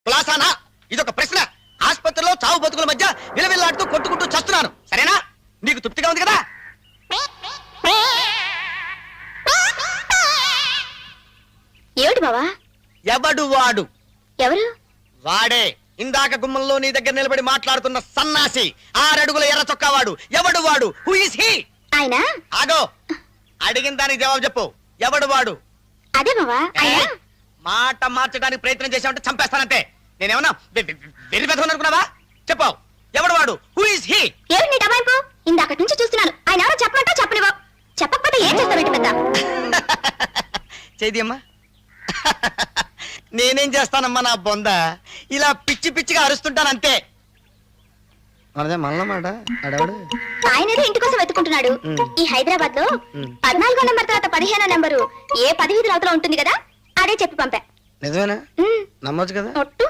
కులాసానా? ఇదొక ప్రశ్న. ఆసుపత్రిలో చావు బతుకుల మధ్య విలవిల్లాడుతూ కొట్టుకుంటూ చస్తున్నాను. సరేనా? నీకు తృప్తిగా ఉంది కదా? ఏమిటి బావా? ఎవడు వాడు? ఎవరు? వాడే ఇందాక గుమ్మంలో నీ దగ్గర నిలబడి మాట్లాడుతున్న సన్నాసి, 6 అడుగుల ఎర్ర చొక్కావాడు. ఎవడు వాడు? Who is he? ఆయన ఆగో, అడిగిన దానికి జవాబు చెప్పు. ఎవడు వాడు? అదే బావా, ఆయన మాట మార్చడానికి ప్రయత్నం చేసామంటే చంపేస్తానంటే. నేనేమన్నా వెర్రి పెదవుని అనుకున్నావా? చెప్పు, ఎవడు వాడు? Who is he? ఏమిటి నీ డబాయింపు? ఇందాకటి నుంచి చూస్తున్నాను. ఆయన ఎవరో చెప్పమంటా చెప్పనివో. చెప్పకపోతే ఏం చేస్తావేంటి పెద్ద? చేది అమ్మా. నేనేం చేస్తానమ్మా నా బొంద, ఇలా పిచ్చి పిచ్చిగా అరుస్తుంటానంతే. మనదే మళ్ళా మాట. ఆయన ఏదో ఇంటి కోసం వెతుకుంటున్నాడు. ఈ హైదరాబాద్ లో 14వ నెంబర్ తర్వాత 15వ నెంబరు ఏ 10 వీధుల అవతల ఉంటుంది కదా, అదే చెప్పి పంపా. నిజమేనా? నమ్మొచ్చు కదా? ఒట్టు